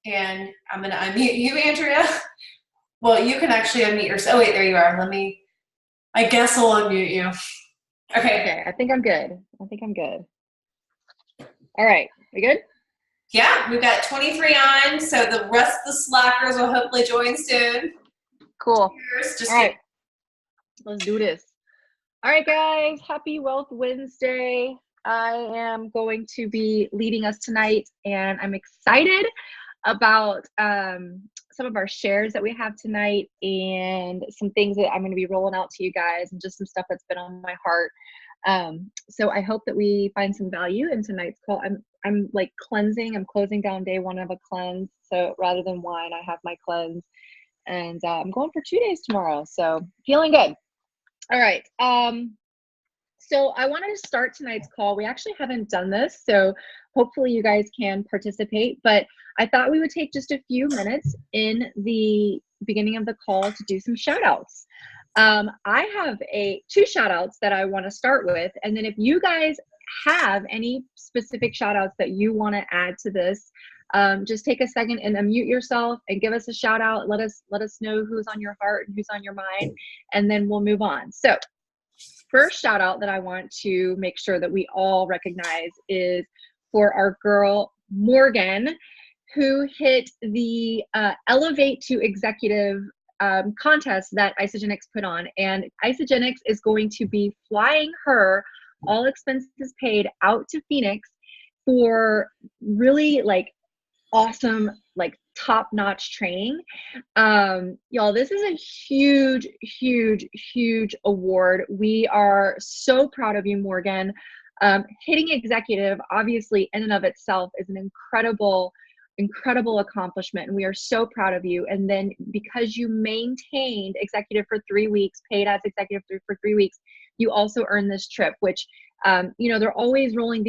And I'm going to unmute you, Andrea. Well, you can actually unmute yourself. Oh, wait, there you are. I guess I'll unmute you. Okay. Okay, I think I'm good. All right, we good? Yeah, we've got 23 on, so the rest of the slackers will hopefully join soon. Cool. Cheers. All right, let's do this. All right, guys, happy Wealth Wednesday. I am going to be leading us tonight, and I'm excited about some of our shares that we have tonight and some things that I'm going to be rolling out to you guys and just some stuff that's been on my heart. So I hope that we find some value in tonight's call. I'm like cleansing. I'm closing down day one of a cleanse. So rather than wine, I have my cleanse, and I'm going for 2 days tomorrow. So feeling good. All right. So I wanted to start tonight's call. We actually haven't done this, so hopefully you guys can participate, but I thought we would take just a few minutes in the beginning of the call to do some shout outs. I have two shout outs that I want to start with, and then if you guys have any specific shout outs that you want to add to this, just take a second and unmute yourself and give us a shout out. Let us know who's on your heart and who's on your mind, and then we'll move on. So first shout out that I want to make sure that we all recognize is for our girl Morgan, who hit the Elevate to Executive contest that Isagenix put on. And Isagenix is going to be flying her, all expenses paid, out to Phoenix for really like awesome, like top-notch training. Y'all, this is a huge award. We are so proud of you, Morgan. Hitting executive, obviously, in and of itself is an incredible accomplishment, and we are so proud of you. And then because you maintained executive for 3 weeks, paid as executive for 3 weeks, you also earned this trip, which they're always rolling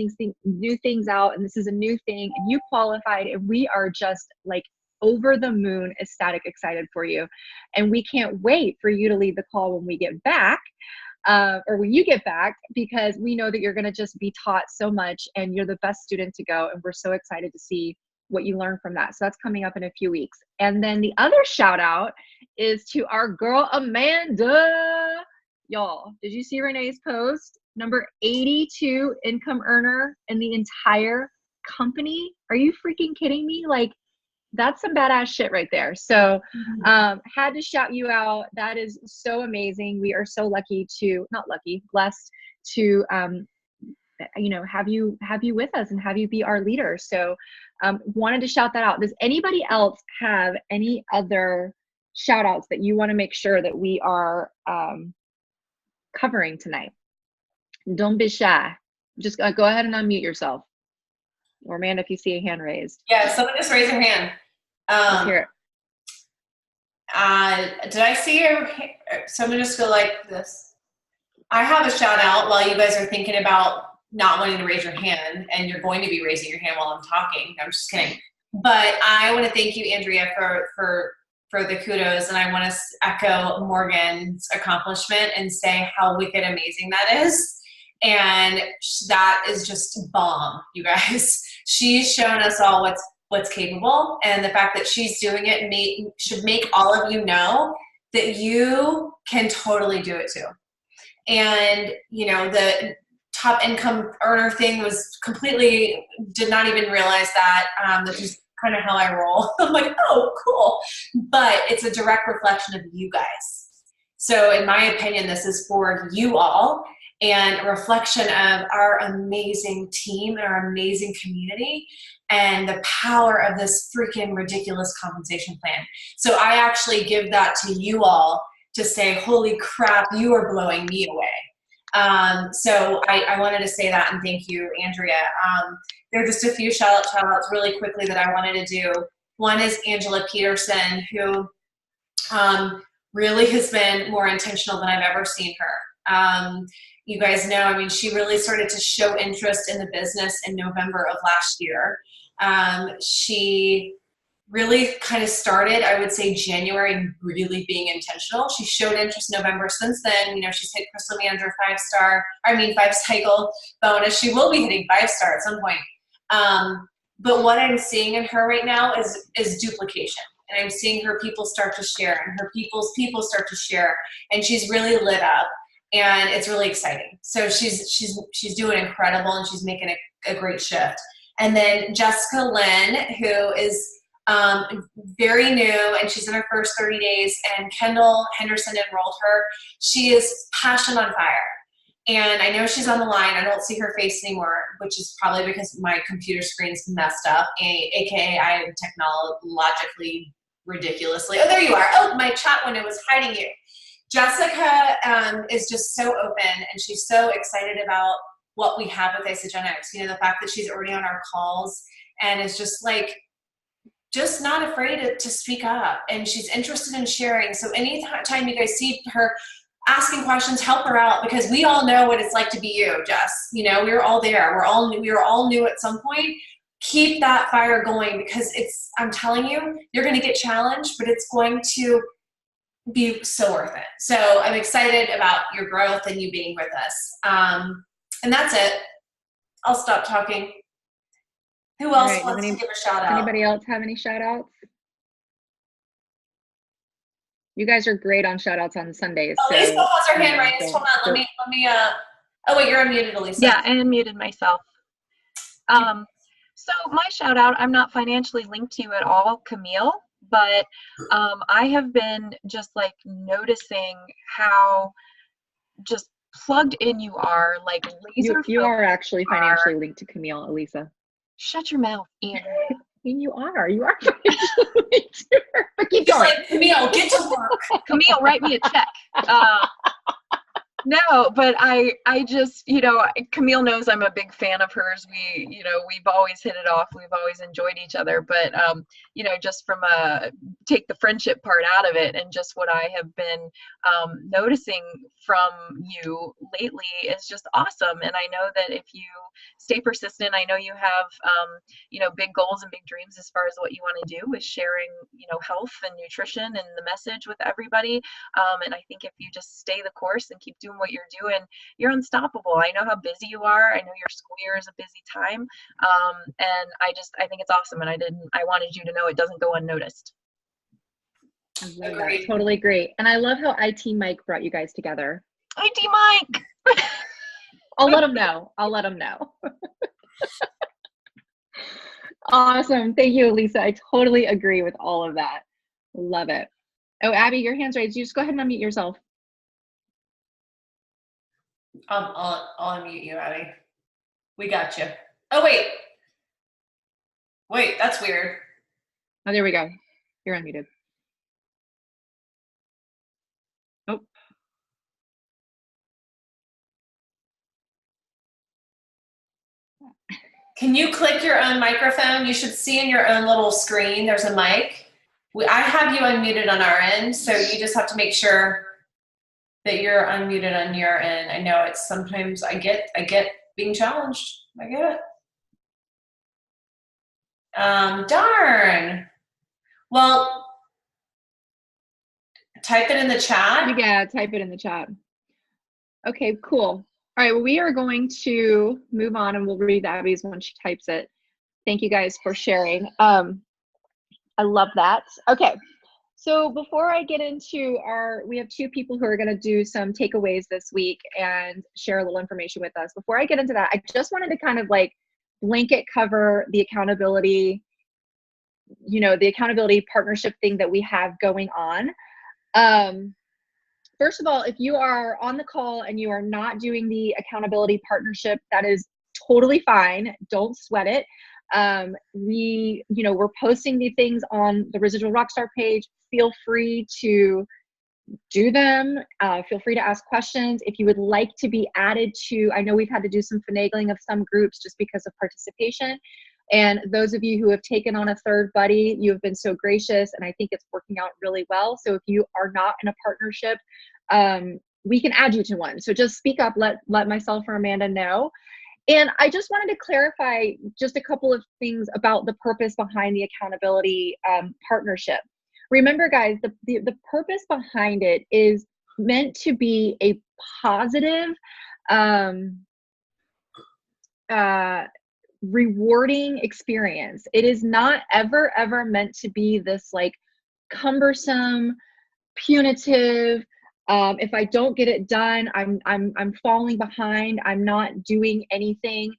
new things out, and this is a new thing, and you qualified, and we are just like over the moon, ecstatic, excited for you. And we can't wait for you to lead the call when we get back, or when you get back, because we know that you're going to just be taught so much, and you're the best student to go, and we're so excited to see what you learn from that. So that's coming up in a few weeks. And then the other shout out is to our girl Amanda. Y'all, did you see Renee's post? Number 82 income earner in the entire company. Are you freaking kidding me? Like, that's some badass shit right there. So had to shout you out. That is so amazing. We are so blessed to have you with us and have you be our leader. So wanted to shout that out. Does anybody else have any other shout outs that you want to make sure that we are covering tonight? Don't be shy. Just go ahead and unmute yourself. Or Amanda, if you see a hand raised. Yeah, someone just raise their hand. Let's hear it. Did I see your? Someone just go like this. I have a shout out while you guys are thinking about not wanting to raise your hand, and you're going to be raising your hand while I'm talking. I'm just kidding. But I want to thank you, Andrea, for the kudos, and I want to echo Morgan's accomplishment and say how wicked amazing that is. And that is just bomb, you guys. She's shown us all what's capable, and the fact that she's doing it should make all of you know that you can totally do it too. And the top income earner thing was completely, did not even realize that. That's just kind of how I roll. I'm like, oh, cool. But it's a direct reflection of you guys. So in my opinion, this is for you all, and a reflection of our amazing team and our amazing community and the power of this freaking ridiculous compensation plan. So I actually give that to you all to say, holy crap, you are blowing me away. So I wanted to say that, and thank you, Andrea. There are just a few shout outs really quickly that I wanted to do. One is Angela Peterson, who really has been more intentional than I've ever seen her. You guys know, she really started to show interest in the business in November of last year. She really kind of started, I would say, January, really being intentional. She showed interest in November. Since then, she's hit Crystal Manager 5 cycle bonus. She will be hitting 5-star at some point. But what I'm seeing in her right now is duplication. And I'm seeing her people start to share and her people's people start to share. And she's really lit up and it's really exciting. So she's doing incredible and she's making a great shift. And then Jessica Lynn, who is very new and she's in her first 30 days, and Kendall Henderson enrolled her. She is passion on fire. And I know she's on the line. I don't see her face anymore, which is probably because my computer screen's messed up, aka I am technologically ridiculously. Oh, there you are. Oh, my chat window was hiding you. Jessica is just so open and she's so excited about what we have with Isagenix. You know, the fact that she's already on our calls and is just like, just not afraid to speak up, and she's interested in sharing. So anytime you guys see her asking questions, help her out, because we all know what it's like to be you, Jess. You know, we were all there. We were all new at some point. Keep that fire going, because I'm telling you, you're going to get challenged, but it's going to be so worth it. So I'm excited about your growth and you being with us. And that's it. I'll stop talking. Who else wants to give a shout out? Anybody else have any shout outs? You guys are great on shout outs on Sundays. Oh, Lisa has her hand raised. Hold on, let me oh wait, you're unmuted, Elisa. Yeah, I unmuted myself. So my shout out, I'm not financially linked to you at all, Camille, but I have been just like noticing how just plugged in you are, like laser. You are actually financially linked to Camille, Elisa. Shut your mouth, Andrew. I mean, you are financially linked to her. But keep going. Like, Camille, get to work. Camille, write me a check. No, but I just, you know, Camille knows I'm a big fan of hers. We've always hit it off. We've always enjoyed each other. But, you know, just from take the friendship part out of it, and just what I have been noticing from you lately is just awesome. And I know that if you stay persistent, I know you have, you know, big goals and big dreams as far as what you want to do with sharing, you know, health and nutrition and the message with everybody. And I think if you just stay the course and keep doing what you're doing, you're unstoppable. I know how busy you are. I know your school year is a busy time. And I think it's awesome. And I wanted you to know it doesn't go unnoticed. I love that. Totally agree. And I love how IT Mike brought you guys together. IT Mike! I'll let him know. Awesome. Thank you, Lisa. I totally agree with all of that. Love it. Oh, Abby, your hand's raised. You just go ahead and unmute yourself. I'll unmute you, Abby. We got you. Oh, wait, that's weird. Oh, there we go. You're unmuted. Oh. Can you click your own microphone? You should see in your own little screen, there's a mic. I have you unmuted on our end, so you just have to make sure that you're unmuted on your end. I know it's sometimes I get being challenged. I get it. Darn. Well, type it in the chat. Yeah, type it in the chat. Okay, cool. All right, well, we are going to move on and we'll read Abby's when she types it. Thank you guys for sharing. I love that. Okay, so before I get into we have two people who are going to do some takeaways this week and share a little information with us. Before I get into that, I just wanted to kind of like blanket cover the accountability, you know, the accountability partnership thing that we have going on. First of all, if you are on the call and you are not doing the accountability partnership, that is totally fine. Don't sweat it. We're posting the things on the Residual Rockstar page. Feel free to do them. Feel free to ask questions. If you would like to be added to, I know we've had to do some finagling of some groups just because of participation. And those of you who have taken on a third buddy, you have been so gracious, and I think it's working out really well. So if you are not in a partnership, we can add you to one. So just speak up, let myself or Amanda know. And I just wanted to clarify just a couple of things about the purpose behind the accountability partnership. Remember, guys, the purpose behind it is meant to be a positive rewarding experience. It is not ever meant to be this like cumbersome, punitive, if I don't get it done, I'm falling behind, I'm not doing anything.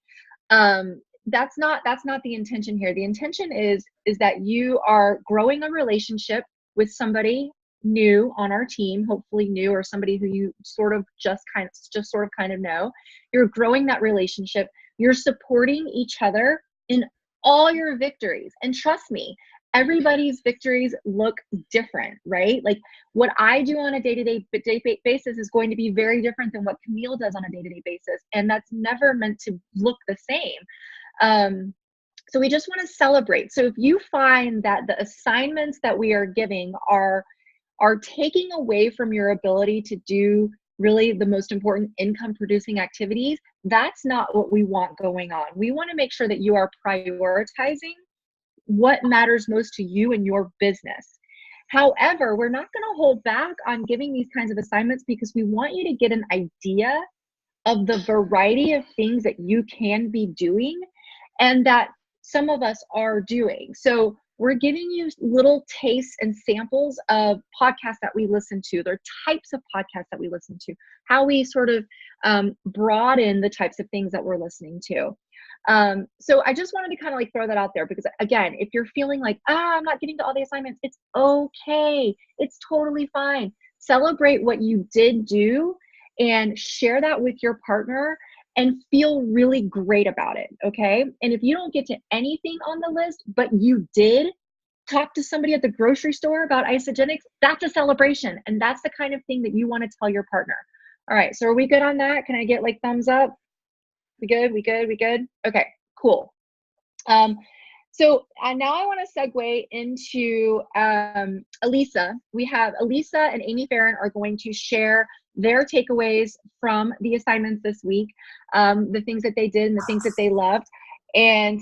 That's not the intention here. The intention is that you are growing a relationship with somebody new on our team, hopefully new, or somebody who you just sort of kind of know. You're growing that relationship. You're supporting each other in all your victories. And trust me, everybody's victories look different, right? Like what I do on a day-to-day basis is going to be very different than what Camille does on a day-to-day basis. And that's never meant to look the same. So we just want to celebrate. So if you find that the assignments that we are giving are taking away from your ability to do really the most important income producing activities, that's not what we want going on. We want to make sure that you are prioritizing what matters most to you and your business. However, we're not going to hold back on giving these kinds of assignments because we want you to get an idea of the variety of things that you can be doing and that some of us are doing. So we're giving you little tastes and samples of podcasts that we listen to. There are types of podcasts that we listen to, how we sort of broaden the types of things that we're listening to. So I just wanted to kind of like throw that out there because again, if you're feeling like, I'm not getting to all the assignments, it's okay. It's totally fine. Celebrate what you did do and share that with your partner and feel really great about it, okay? And if you don't get to anything on the list, but you did talk to somebody at the grocery store about Isagenix, that's a celebration. And that's the kind of thing that you want to tell your partner. All right, so are we good on that? Can I get like thumbs up? We good? Okay, cool. So now I want to segue into Elisa. We have Elisa and Amy Farron are going to share their takeaways from the assignments this week, the things that they did and the things that they loved. And,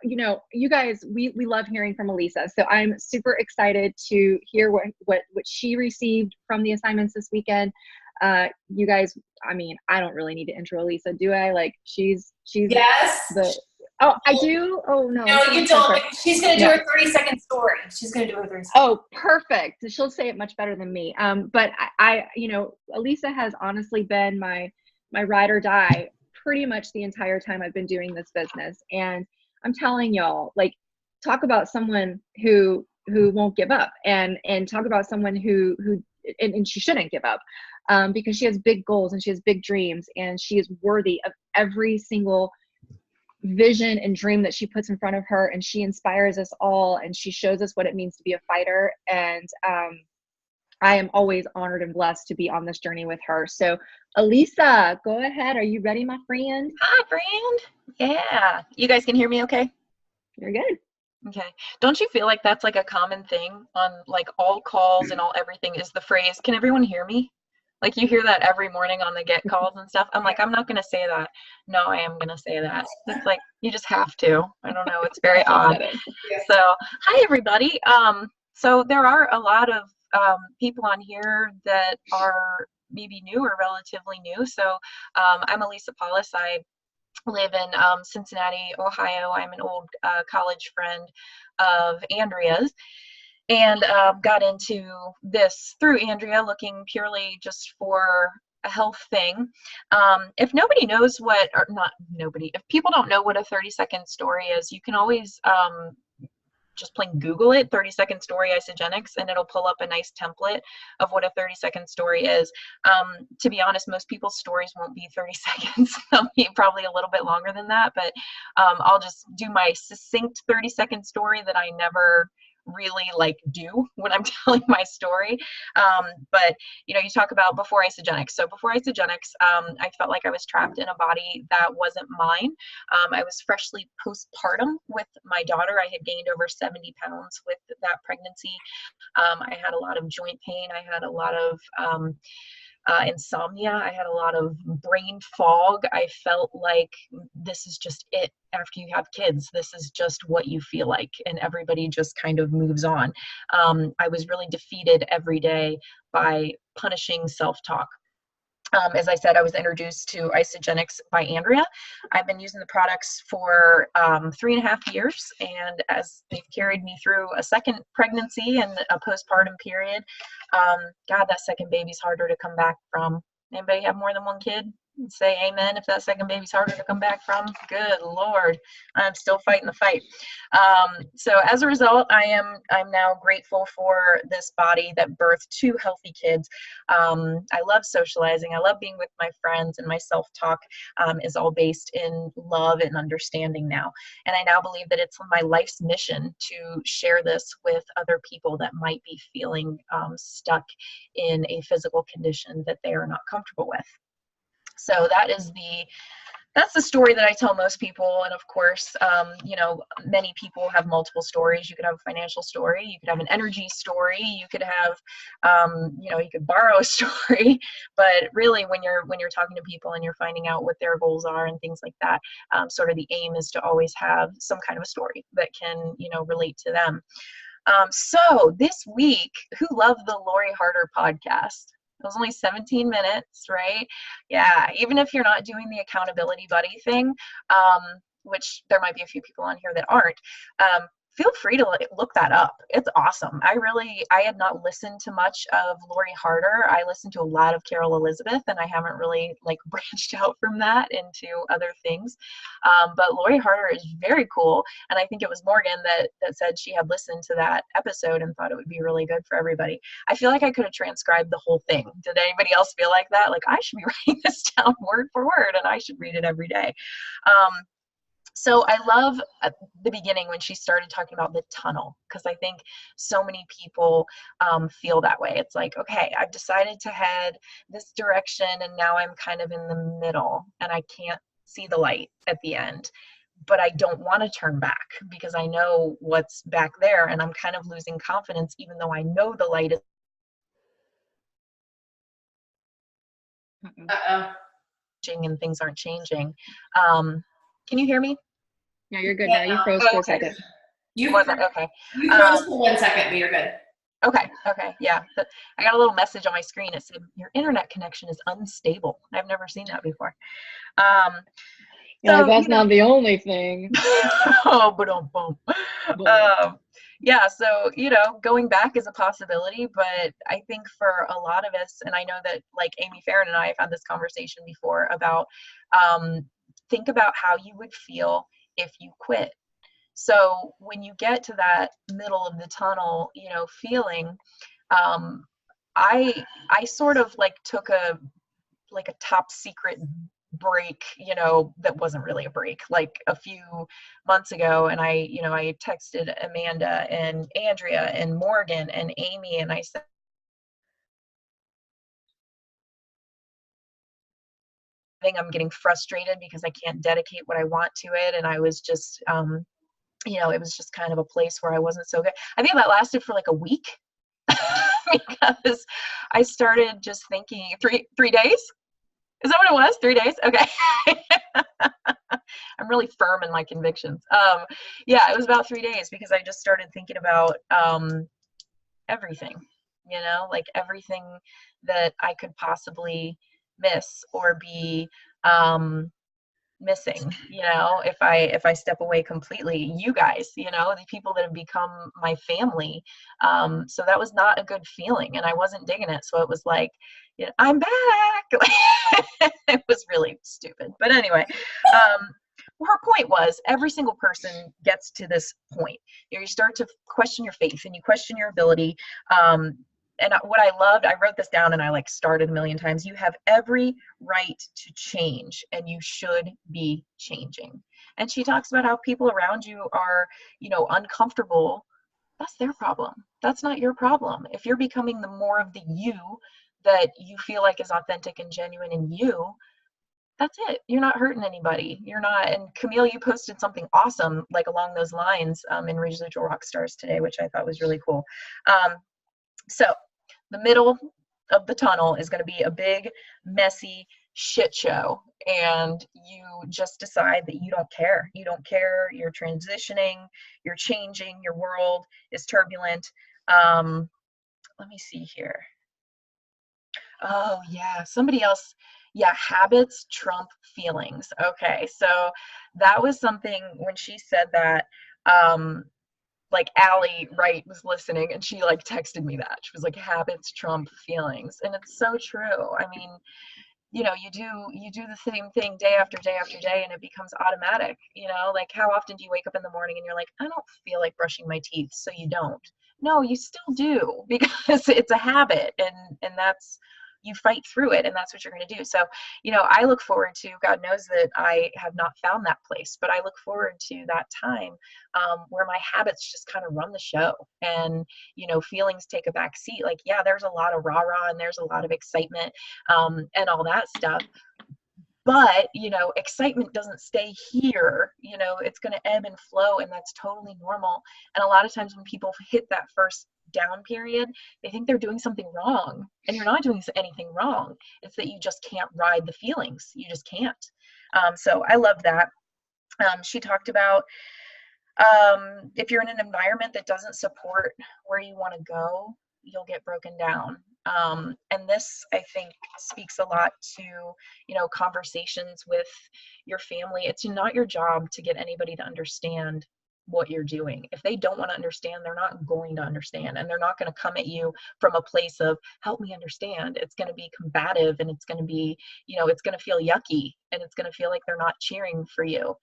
you know, you guys, we love hearing from Elisa. So I'm super excited to hear what she received from the assignments this weekend. You guys, I mean, I don't really need to intro Elisa, do I? Like she's Yes. Oh, I do? Oh, no. No, you don't. She's going to do her 30-second story. She's going to do her 30 seconds. Oh, perfect. She'll say it much better than me. But I, you know, Elisa has honestly been my ride or die pretty much the entire time I've been doing this business. And I'm telling y'all, like, talk about someone who won't give up and talk about someone who she shouldn't give up because she has big goals and she has big dreams and she is worthy of every single vision and dream that she puts in front of her, and she inspires us all and she shows us what it means to be a fighter. And I am always honored and blessed to be on this journey with her. So Elisa, go ahead. Are you ready, my friend? Hi, friend. Yeah. You guys can hear me okay? You're good. Okay. Don't you feel like that's like a common thing on like all calls and all everything is the phrase, can everyone hear me? Like you hear that every morning on the get calls and stuff. I'm like, I'm not going to say that. No, I am going to say that. It's like, you just have to. I don't know. It's very odd. So hi, everybody. So there are a lot of people on here that are maybe new or relatively new. So I'm Elisa Paulus. I live in Cincinnati, Ohio. I'm an old college friend of Andrea's. And got into this through Andrea, looking purely just for a health thing. If nobody knows what, or not nobody, if people don't know what a 30-second story is, you can always just plain Google it, 30-second story Isagenix, and it'll pull up a nice template of what a 30-second story is. To be honest, most people's stories won't be 30 seconds. They'll be probably a little bit longer than that, but I'll just do my succinct 30-second story that I never really like do when I'm telling my story. But you know, you talk about before Isagenix. So before Isagenix, I felt like I was trapped in a body that wasn't mine. I was freshly postpartum with my daughter. I had gained over 70 pounds with that pregnancy. I had a lot of joint pain. I had a lot of insomnia. I had a lot of brain fog. I felt like this is just it after you have kids. This is just what you feel like, and everybody just kind of moves on. I was really defeated every day by punishing self-talk. As I said, I was introduced to Isagenix by Andrea. I've been using the products for 3.5 years, and as they've carried me through a second pregnancy and a postpartum period, God, that second baby's harder to come back from. Anybody have more than one kid? Say amen if that second baby's harder to come back from. Good Lord, I'm still fighting the fight. So as a result, I'm now grateful for this body that birthed 2 healthy kids. I love socializing. I love being with my friends, and my self-talk is all based in love and understanding now. And I now believe that it's my life's mission to share this with other people that might be feeling stuck in a physical condition that they are not comfortable with. So that's the story that I tell most people. And of course, many people have multiple stories. You could have a financial story, you could have an energy story, you could have, you could borrow a story. But really, when you're talking to people and you're finding out what their goals are and things like that, sort of the aim is to always have some kind of a story that can, relate to them. So this week, who loved the Lori Harder podcast? It was only 17 minutes, right? Yeah, even if you're not doing the accountability buddy thing, which there might be a few people on here that aren't, feel free to look that up. It's awesome. I had not listened to much of Lori Harder. I listened to a lot of Carol Elizabeth, and I haven't really branched out from that into other things. But Lori Harder is very cool. And I think it was Morgan that said she had listened to that episode and thought it would be really good for everybody. I feel like I could have transcribed the whole thing. Did anybody else feel like that? Like, I should be writing this down word for word and I should read it every day. So I love at the beginning when she started talking about the tunnel, because I think so many people feel that way. It's like, okay, I've decided to head this direction and now I'm kind of in the middle and I can't see the light at the end, but I don't want to turn back because I know what's back there and I'm kind of losing confidence even though I know the light is changing and things aren't changing. Can you hear me? Yeah, you're good now. You froze for a second. You froze for 1 second, but you're good. Okay, yeah. I got a little message on my screen. It said, your internet connection is unstable. I've never seen that before. So, that's not the only thing. Oh, yeah, so, going back is a possibility, but I think for a lot of us, and I know that Amy Farron and I have had this conversation before about, think about how you would feel if you quit. So when you get to that middle of the tunnel, feeling, I sort of took a top secret break, that wasn't really a break, a few months ago. And I texted Amanda and Andrea and Morgan and Amy, and I said, I think I'm getting frustrated because I can't dedicate what I want to it. And I was just, it was just kind of a place where I wasn't so good. I think that lasted for a week because I started just thinking 3 days. Is that what it was? 3 days? Okay. I'm really firm in my convictions. Yeah, it was about 3 days because I just started thinking about everything, everything that I could possibly miss or be missing, if I step away completely. You guys, the people that have become my family. So that was not a good feeling and I wasn't digging it. So it was like, I'm back. It was really stupid. But anyway, her point was every single person gets to this point. You start to question your faith and you question your ability. And what I loved, I wrote this down and I started a million times. You have every right to change and you should be changing. And she talks about how people around you are, uncomfortable. That's their problem. That's not your problem. If you're becoming the more of the you that you feel like is authentic and genuine in you, that's it. You're not hurting anybody. You're not. And Camille, you posted something awesome along those lines in Residual Rock Stars today, which I thought was really cool. So the middle of the tunnel is going to be a big, messy shit show. And you just decide that you don't care. You don't care. You're transitioning. You're changing. Your world is turbulent. Let me see here. Oh, yeah. Somebody else. Yeah, habits trump feelings. Okay. So that was something when she said that, um, like Allie Wright was listening and she like texted me that. She was like, habits trump feelings. And it's so true. I mean, you do the same thing day after day after day and it becomes automatic. Like how often do you wake up in the morning and you're like, I don't feel like brushing my teeth, so you don't. No, you still do because it's a habit, and that's, you fight through it, and that's what you're going to do. So I look forward to, God knows that I have not found that place, but I look forward to that time, where my habits just kind of run the show, and feelings take a back seat. Like, yeah, there's a lot of rah rah and there's a lot of excitement, and all that stuff. But excitement doesn't stay here. It's going to ebb and flow, and that's totally normal. And a lot of times when people hit that first down period, they think they're doing something wrong, and you're not doing anything wrong. It's that you just can't ride the feelings. You just can't. So I love that. She talked about, if you're in an environment that doesn't support where you want to go, you'll get broken down. And this, I think, speaks a lot to, conversations with your family. It's not your job to get anybody to understand what you're doing. If they don't want to understand, they're not going to understand, and they're not going to come at you from a place of help me understand. It's going to be combative, and it's going to be, it's going to feel yucky, and it's going to feel like they're not cheering for you.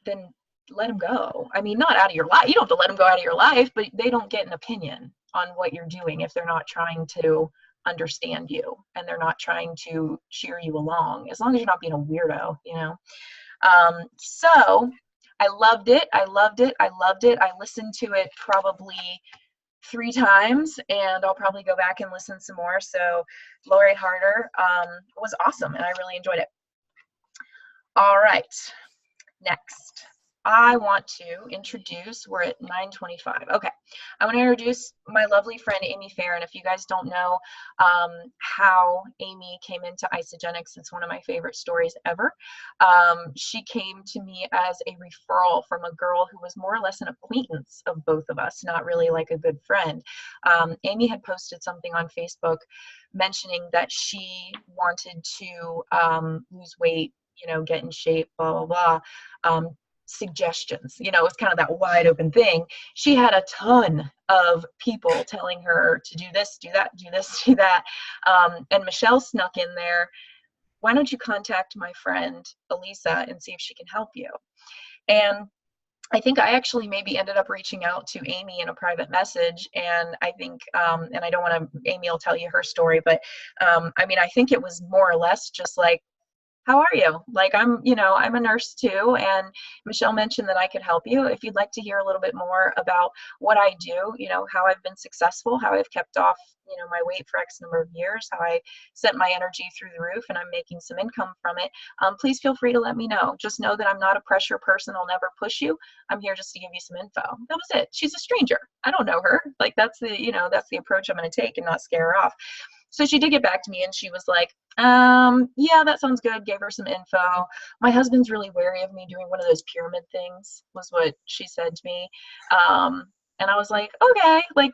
Then let them go. I mean, not out of your life. You don't have to let them go out of your life, but they don't get an opinion on what you're doing if they're not trying to understand you and they're not trying to cheer you along, as long as you're not being a weirdo. So I loved it. I loved it. I loved it. I listened to it probably 3 times, and I'll probably go back and listen some more. So Lori Harder was awesome, and I really enjoyed it. All right. Next, I want to introduce, we're at 9:25. Okay, I want to introduce my lovely friend, Amy Farron. If you guys don't know how Amy came into Isagenix, it's one of my favorite stories ever. She came to me as a referral from a girl who was more or less an acquaintance of both of us, not really like a good friend. Amy had posted something on Facebook mentioning that she wanted to lose weight, get in shape, blah, blah, blah. Suggestions, it's kind of that wide open thing. She had a ton of people telling her to do this, do that, do this, do that. And Michelle snuck in there. Why don't you contact my friend Elisa and see if she can help you? And I think I actually maybe ended up reaching out to Amy in a private message. And I think, and I don't want to, Amy will tell you her story, but I mean, I think it was more or less just like, how are you? Like, I'm a nurse too. And Michelle mentioned that I could help you. If you'd like to hear a little bit more about what I do, how I've been successful, how I've kept off, my weight for X number of years, how I sent my energy through the roof and I'm making some income from it, please feel free to let me know. Just know that I'm not a pressure person. I'll never push you. I'm here just to give you some info. That was it. She's a stranger. I don't know her. Like, that's the approach I'm going to take and not scare her off. So she did get back to me and she was like, yeah, that sounds good. Gave her some info. My husband's really wary of me doing one of those pyramid things, was what she said to me. And I was like, okay, like,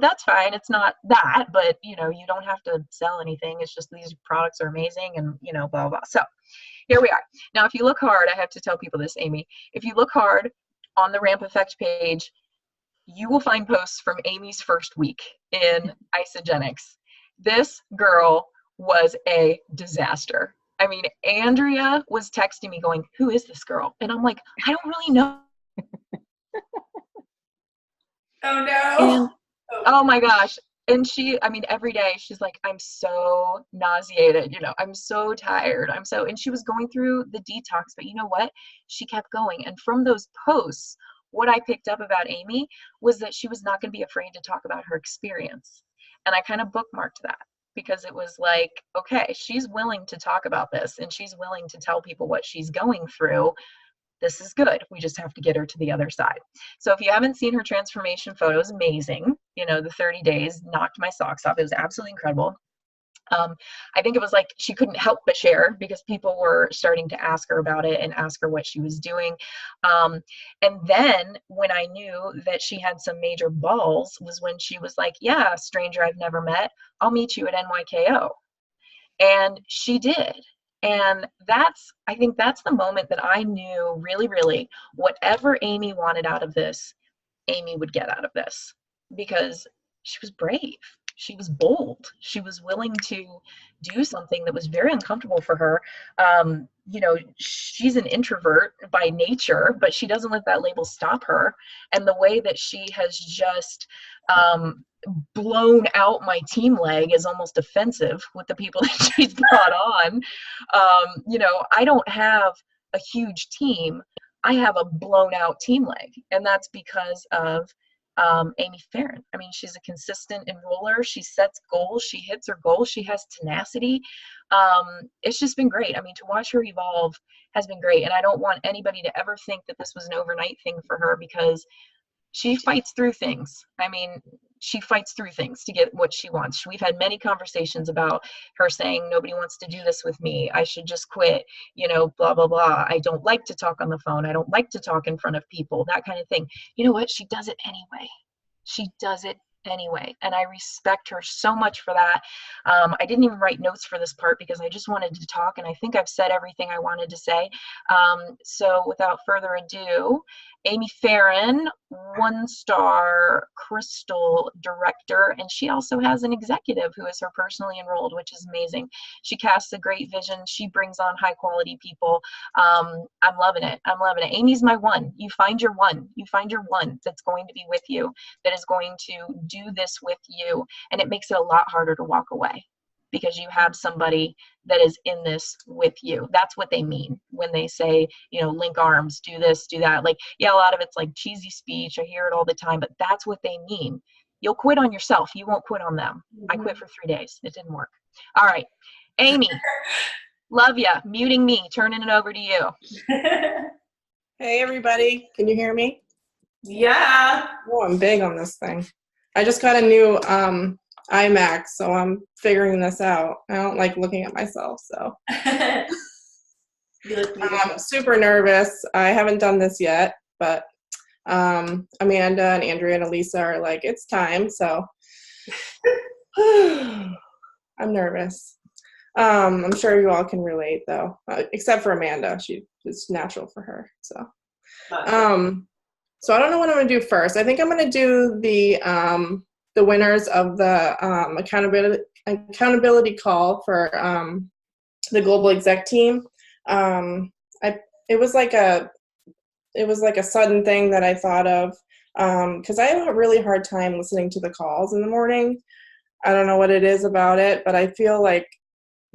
that's fine. It's not that, but you don't have to sell anything. It's just these products are amazing and, blah, blah. So here we are. Now, if you look hard, I have to tell people this, Amy, if you look hard on the Ramp Effect page, you will find posts from Amy's first week in Isagenix. This girl was a disaster. I mean, Andrea was texting me going, who is this girl? And I'm like, I don't really know. Oh no. And, oh my gosh. And every day she's like, I'm so nauseated, I'm so tired. And she was going through the detox, but you know what? She kept going. And from those posts, what I picked up about Amy was that she was not going to be afraid to talk about her experience. And I kind of bookmarked that because it was like, okay, she's willing to talk about this and she's willing to tell people what she's going through. This is good. We just have to get her to the other side. So if you haven't seen her transformation photos, amazing. The 30 days knocked my socks off. It was absolutely incredible. I think it was like she couldn't help but share because people were starting to ask her about it and ask her what she was doing. And then when I knew that she had some major balls was when she was like, yeah, stranger I've never met, I'll meet you at NYKO. And she did. And I think that's the moment that I knew really, really whatever Amy wanted out of this, Amy would get out of this because she was brave. She was bold. She was willing to do something that was very uncomfortable for her. She's an introvert by nature, but she doesn't let that label stop her. And the way that she has just blown out my team leg is almost offensive with the people that she's brought on. I don't have a huge team. I have a blown out team leg, and that's because of Amy Farren. I mean, she's a consistent enroller. She sets goals. She hits her goals. She has tenacity. It's just been great. I mean, to watch her evolve has been great. And I don't want anybody to ever think that this was an overnight thing for her because she fights through things. I mean, she fights through things to get what she wants. We've had many conversations about her saying, nobody wants to do this with me. I should just quit, blah, blah, blah. I don't like to talk on the phone. I don't like to talk in front of people, that kind of thing. You know what? She does it anyway. She does it anyway. And I respect her so much for that. I didn't even write notes for this part because I just wanted to talk. And I think I've said everything I wanted to say. So without further ado, Amy Farren, 1-star Crystal director, and she also has an executive who is her personally enrolled, which is amazing. She casts a great vision. She brings on high quality people. I'm loving it. I'm loving it. Amy's my one. You find your one. You find your one that's going to be with you, that is going to do this with you, and it makes it a lot harder to walk away because you have somebody that is in this with you. That's what they mean when they say, link arms, do this, do that. Like, yeah, a lot of it's like cheesy speech. I hear it all the time, but that's what they mean. You'll quit on yourself. You won't quit on them. I quit for 3 days. It didn't work. All right. Amy, love ya. Muting me, turning it over to you. Hey, everybody. Can you hear me? Yeah. Oh, I'm big on this thing. I just got a new iMac, so I'm figuring this out. I don't like looking at myself, so. I'm super nervous. I haven't done this yet, but Amanda and Andrea and Elisa are like, it's time, so. I'm nervous. I'm sure you all can relate, though, except for Amanda. It's natural for her, so. So I don't know what I'm going to do first. I think I'm going to do the winners of the accountability call for the global exec team. It was like a sudden thing that I thought of because I have a really hard time listening to the calls in the morning. I don't know what it is about it, but I feel like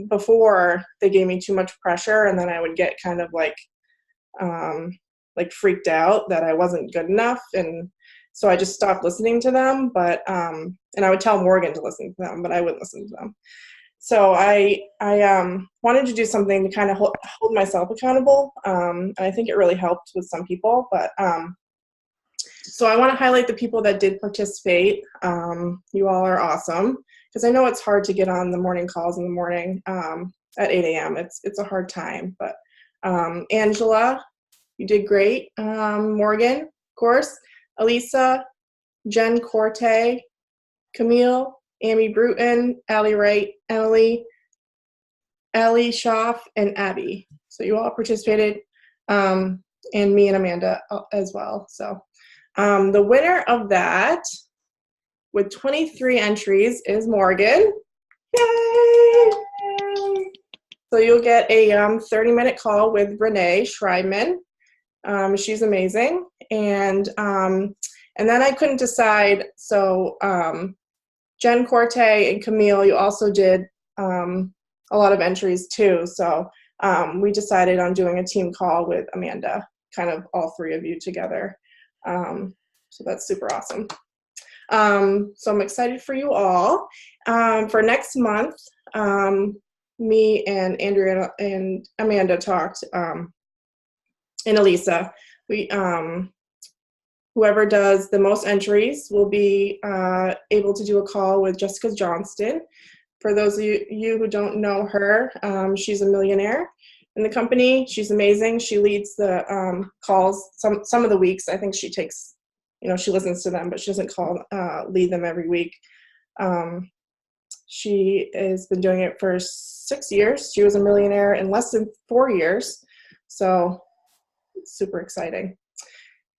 before they gave me too much pressure, and then I would get kind of like freaked out that I wasn't good enough, and so I just stopped listening to them. But and I would tell Morgan to listen to them, but I wouldn't listen to them. So I wanted to do something to kind of hold myself accountable, and I think it really helped with some people. But so I want to highlight the people that did participate. You all are awesome, because I know it's hard to get on the morning calls in the morning at 8 a.m. It's a hard time, but Angela, you did great. Morgan, of course, Elisa, Jen Corte, Camille, Amy Bruton, Allie Wright, Emily, Allie Schaff, and Abby. So you all participated, and me and Amanda as well. So the winner of that with 23 entries is Morgan. Yay! So you'll get a 30-minute call with Renee Schreibman. She's amazing. And then I couldn't decide. So Jen Corte and Camille, you also did a lot of entries too. So we decided on doing a team call with Amanda, kind of all three of you together. So that's super awesome. So I'm excited for you all. For next month, me and Andrea and Amanda talked, and Elisa. We whoever does the most entries will be able to do a call with Jessica Johnston for those of you who don't know her, she's a millionaire in the company. She's amazing. She leads the calls some of the weeks. I think she takes, she listens to them, but she doesn't lead them every week. She has been doing it for 6 years. She was a millionaire in less than 4 years. So super exciting.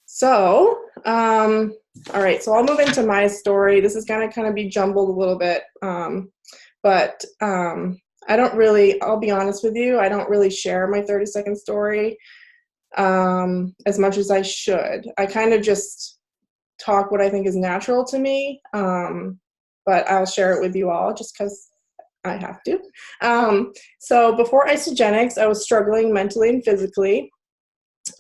So, all right, so I'll move into my story. This is going to kind of be jumbled a little bit, but I'll be honest with you, I don't really share my 30-second story as much as I should. I kind of just talk what I think is natural to me, but I'll share it with you all just because I have to. So before Isagenix, I was struggling mentally and physically.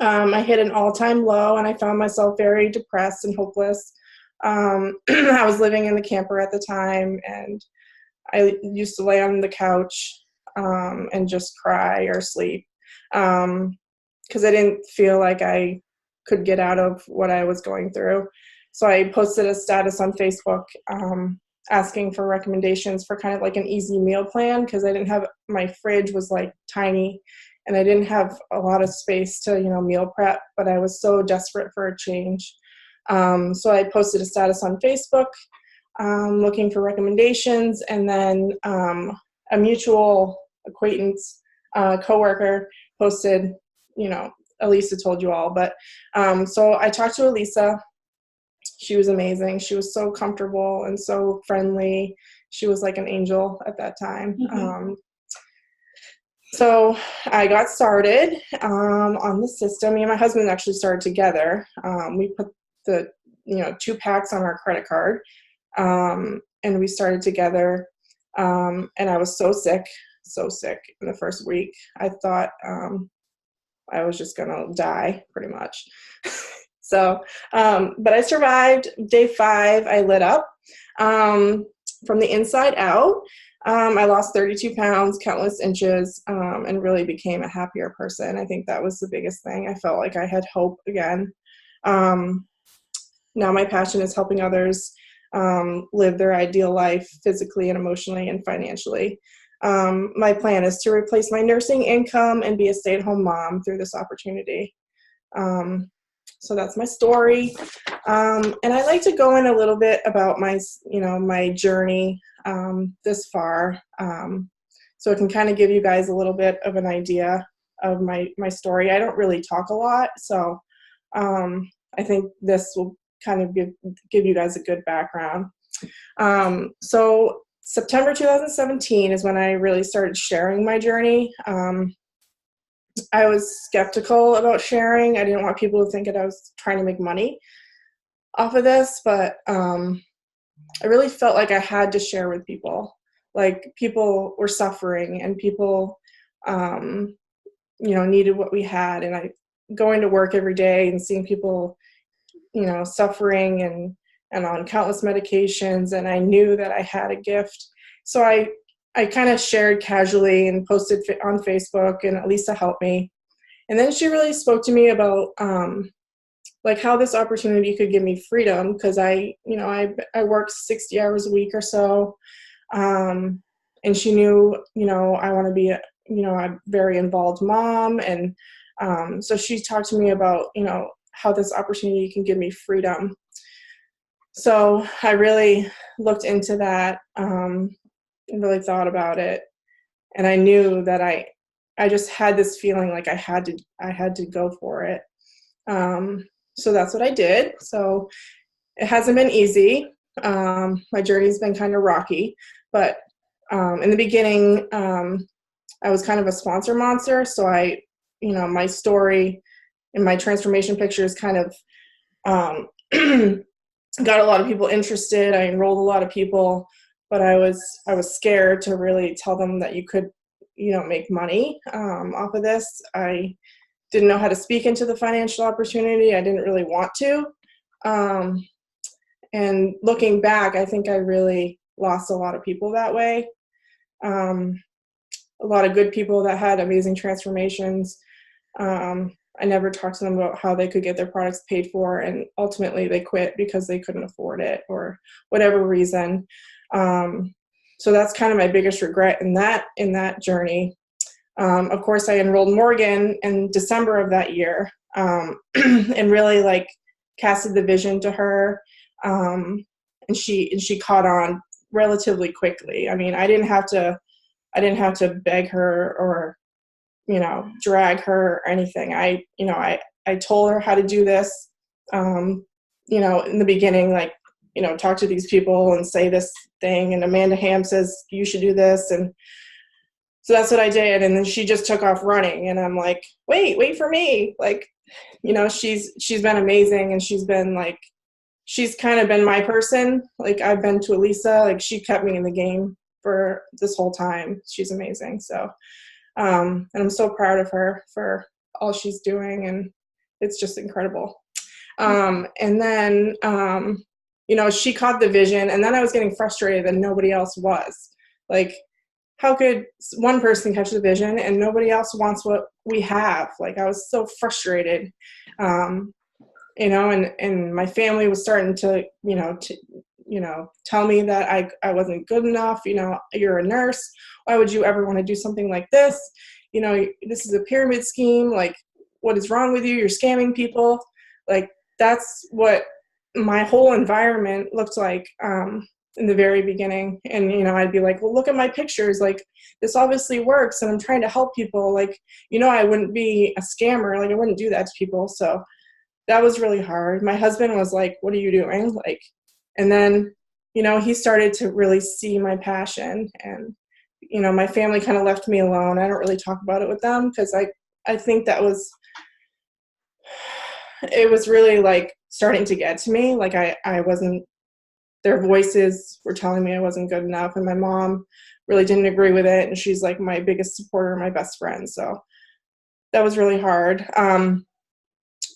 I hit an all-time low, and I found myself very depressed and hopeless. I was living in the camper at the time, and I used to lay on the couch and just cry or sleep because I didn't feel like I could get out of what I was going through. So I posted a status on Facebook asking for recommendations for kind of like an easy meal plan because I didn't have, my fridge was like tiny and I didn't have a lot of space to, meal prep, but I was so desperate for a change. So I posted a status on Facebook looking for recommendations, and then a mutual acquaintance, coworker posted, Elisa told you all, but so I talked to Elisa. She was amazing. She was so comfortable and so friendly. She was like an angel at that time. Mm-hmm. So I got started on the system. Me and my husband actually started together. We put the 2 packs on our credit card, and we started together. And I was so sick in the first week. I thought I was just gonna die pretty much. So, but I survived. Day 5, I lit up from the inside out. I lost 32 pounds, countless inches, and really became a happier person. I think that was the biggest thing. I felt like I had hope again. Now my passion is helping others live their ideal life physically and emotionally and financially. My plan is to replace my nursing income and be a stay-at-home mom through this opportunity. So that's my story. And I like to go in a little bit about my, my journey this far. So it can kind of give you guys a little bit of an idea of my story. I don't really talk a lot, so I think this will kind of give you guys a good background. So September 2017 is when I really started sharing my journey. I was skeptical about sharing. I didn't want people to think that I was trying to make money off of this, but I really felt like I had to share with people. Like, people were suffering and people, needed what we had. And I going to work every day and seeing people, suffering and on countless medications. And I knew that I had a gift. So I kind of shared casually and posted on Facebook, and Elisa helped me. And then she really spoke to me about like how this opportunity could give me freedom, because I worked 60 hours a week or so. And she knew, I want to be a very involved mom. And so she talked to me about, how this opportunity can give me freedom. So I really looked into that, and really thought about it. And I knew that I just had this feeling like I had to go for it. So that's what I did. So it hasn't been easy. My journey's been kind of rocky, but in the beginning, I was kind of a sponsor monster. So my story and my transformation pictures kind of got a lot of people interested. I enrolled a lot of people, but I was scared to really tell them that you could, make money off of this. I didn't know how to speak into the financial opportunity. I didn't really want to. And looking back, I think I really lost a lot of people that way. A lot of good people that had amazing transformations. I never talked to them about how they could get their products paid for, and ultimately they quit because they couldn't afford it or whatever reason. So that's kind of my biggest regret in that journey. Of course, I enrolled Morgan in December of that year, and really like casted the vision to her, and she caught on relatively quickly. I mean, I didn't have to beg her or, you know, drag her or anything. I told her how to do this, you know, in the beginning, like, you know, talk to these people and say this thing. And Amanda Ham says, you should do this. And so that's what I did. And then she just took off running. And I'm like, wait for me. Like, you know, she's been amazing. And she's kind of been my person. Like, I've been to Elisa, like she kept me in the game for this whole time. She's amazing. So, and I'm so proud of her for all she's doing. And it's just incredible. And then, you know, she caught the vision, and then I was getting frustrated that nobody else was. Like, how could one person catch the vision and nobody else wants what we have? Like, I was so frustrated, you know, and my family was starting to, tell me that I wasn't good enough. You know, you're a nurse. Why would you ever want to do something like this? You know, this is a pyramid scheme. Like, what is wrong with you? You're scamming people. Like, that's what my whole environment looked like in the very beginning. And, you know, I'd be like, well, look at my pictures. Like, this obviously works, and I'm trying to help people. Like, you know, I wouldn't be a scammer. Like, I wouldn't do that to people. So that was really hard. My husband was like, what are you doing? Like, and then, you know, he started to really see my passion. And, you know, my family kind of left me alone. I don't really talk about it with them because I think it was really like starting to get to me. Like, I wasn't, their voices were telling me I wasn't good enough, and my mom really didn't agree with it. And she's like my biggest supporter, my best friend. So that was really hard.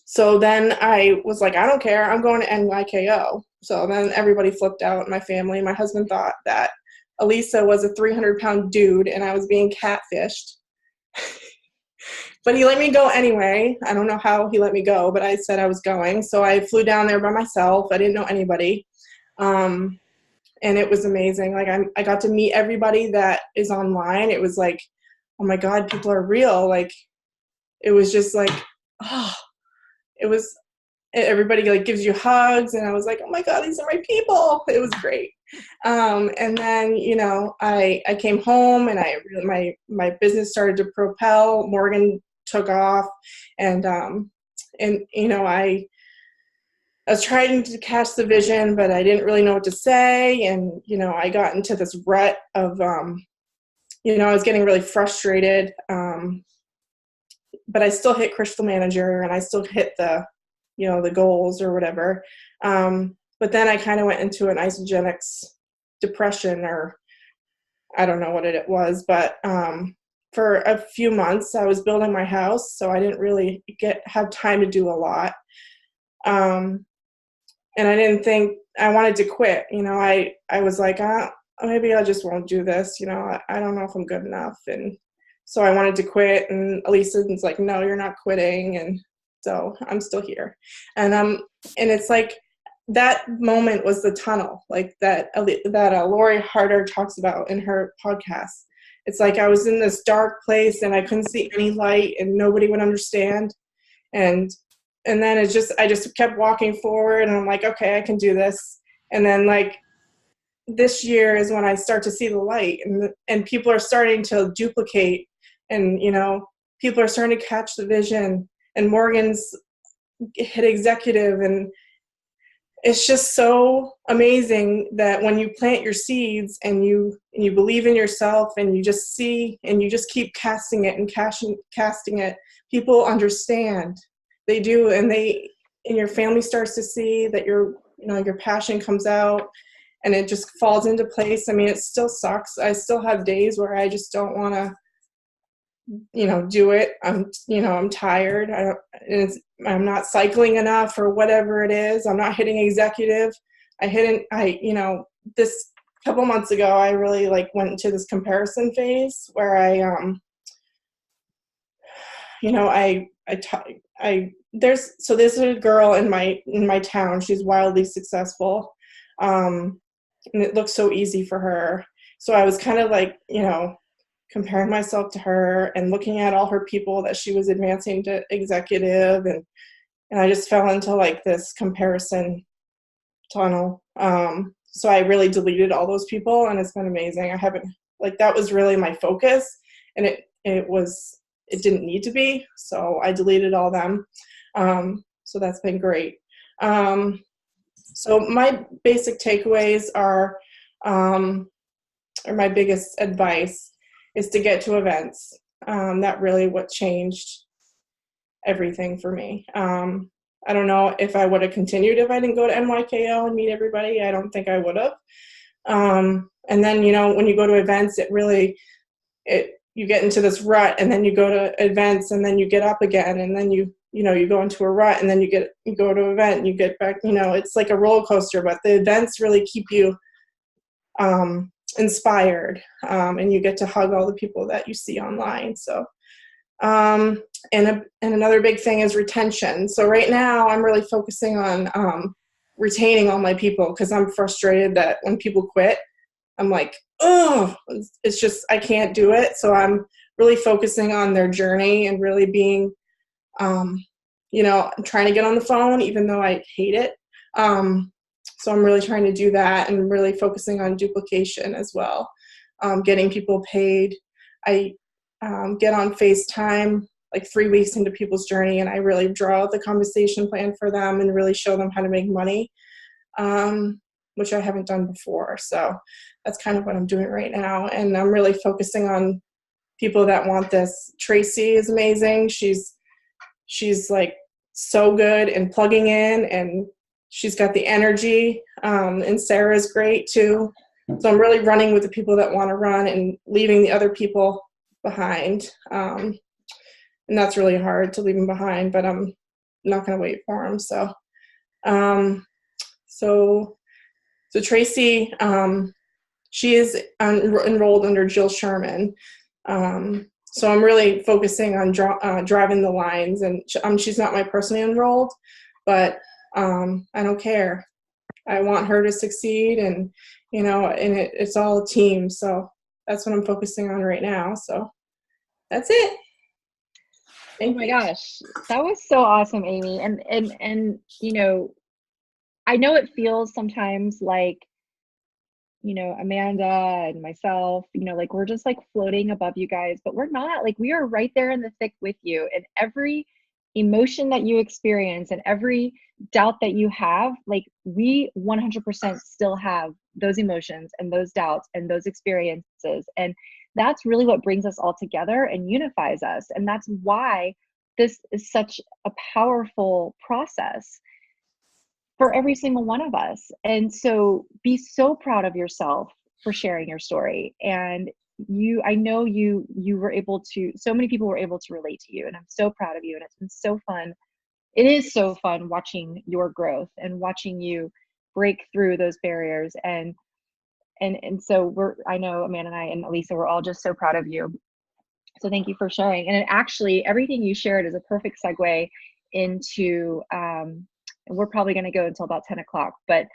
So then I was like, I don't care. I'm going to NYKO. So then everybody flipped out in my family. My husband thought that Elisa was a 300-pound dude and I was being catfished. But he let me go anyway. I don't know how he let me go, but I said I was going. So I flew down there by myself. I didn't know anybody. And it was amazing. Like, I got to meet everybody that is online. It was like, oh my God, people are real. Like, it was just like, oh, everybody like gives you hugs. And I was like, oh my God, these are my people. It was great. And then, you know, I came home and my business started to propel. Morgan took off, and you know, I was trying to catch the vision, but I didn't really know what to say. And, you know, I got into this rut of, you know, I was getting really frustrated. But I still hit Crystal Manager, and I still hit the, you know, the goals or whatever. But then I kind of went into an isogenics depression, or I don't know what it was, but for a few months I was building my house, so I didn't really have time to do a lot. And I didn't think, I wanted to quit. You know, I was like, maybe I just won't do this. You know, I don't know if I'm good enough. And so I wanted to quit, and Elisa's like, no, you're not quitting. And so I'm still here. And it's like, that moment was the tunnel, like that Lori Harder talks about in her podcast. It's like I was in this dark place and I couldn't see any light and nobody would understand. And then I just kept walking forward, and I'm like, okay, I can do this. And then like this year is when I start to see the light, and people are starting to duplicate, and, you know, people are starting to catch the vision, and Morgan's hit executive, and it's just so amazing that when you plant your seeds and you believe in yourself, and you just see, and you just keep casting it and casting it, people understand. They do, and your family starts to see that your passion comes out, and it just falls into place. I mean, it still sucks. I still have days where I just don't want to, you know, do it. I'm tired. I'm not cycling enough, or whatever it is. I'm not hitting executive. This couple months ago, I really like went into this comparison phase where there's a girl in my town. She's wildly successful. And it looks so easy for her. So I was kind of like, comparing myself to her and looking at all her people that she was advancing to executive, and I just fell into like this comparison tunnel. So I really deleted all those people, and it's been amazing. I haven't, like, that was really my focus, and it didn't need to be, so I deleted all them. So that's been great. So my basic takeaways are, or my biggest advice is to get to events. That really what changed everything for me. I don't know if I would have continued if I didn't go to NYKO and meet everybody. I don't think I would have. And then, when you go to events, you get into this rut, and then you go to events, and then you get up again, and then you go into a rut, and then you go to an event and you get back, it's like a roller coaster, but the events really keep you inspired, and you get to hug all the people that you see online. So, and another big thing is retention. So right now I'm really focusing on retaining all my people, because I'm frustrated that when people quit, I'm like, oh, it's just, I can't do it. So I'm really focusing on their journey and really being, I'm trying to get on the phone, even though I hate it. So I'm really trying to do that, and really focusing on duplication as well, getting people paid. I get on FaceTime like 3 weeks into people's journey, and I really draw out the compensation plan for them and really show them how to make money, which I haven't done before. So that's kind of what I'm doing right now. And I'm really focusing on people that want this. Tracy is amazing. She's like so good and plugging in, and she's got the energy. And Sarah's great too. So I'm really running with the people that want to run and leaving the other people behind. And that's really hard to leave them behind, but I'm not going to wait for them. So, so Tracy, she is enrolled under Jill Sherman. So I'm really focusing on driving the lines, and she's not my personally enrolled, but I don't care. I want her to succeed, and it's all a team. So that's what I'm focusing on right now. So that's it. Oh my gosh, that was so awesome, Amy. And I know it feels sometimes like, Amanda and myself, like we're just like floating above you guys, but we're not. Like, we are right there in the thick with you, and every emotion that you experience and every doubt that you have, like, we 100% still have those emotions and those doubts and those experiences. And that's really what brings us all together and unifies us. And that's why this is such a powerful process for every single one of us. And so be so proud of yourself for sharing your story. And I know you were able to, so many people were able to relate to you, and I'm so proud of you. And it's been so fun. It is so fun watching your growth and watching you break through those barriers. And so I know Amanda and I and Elisa, we're all just so proud of you. So thank you for sharing. And actually, everything you shared is a perfect segue into, and we're probably going to go until about 10 o'clock, but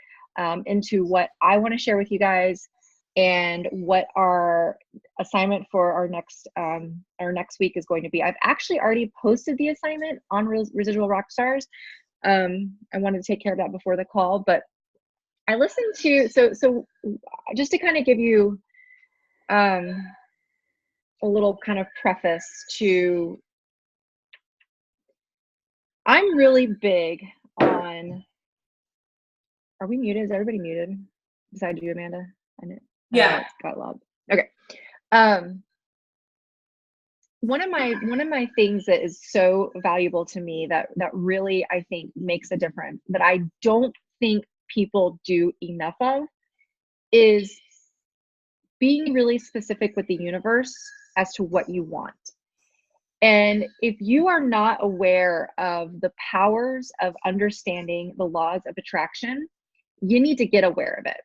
into what I want to share with you guys, and what our assignment for our next week is going to be. I've actually already posted the assignment on Residual Rockstars. I wanted to take care of that before the call, but I listened to, so just to kind of give you a little kind of preface to, I'm really big on, are we muted? Is everybody muted besides you, Amanda? I know. Yeah. It got loud. Okay. One of my things that is so valuable to me that really, I think, makes a difference, that I don't think people do enough of, is being really specific with the universe as to what you want. And if you are not aware of the powers of understanding the laws of attraction, you need to get aware of it,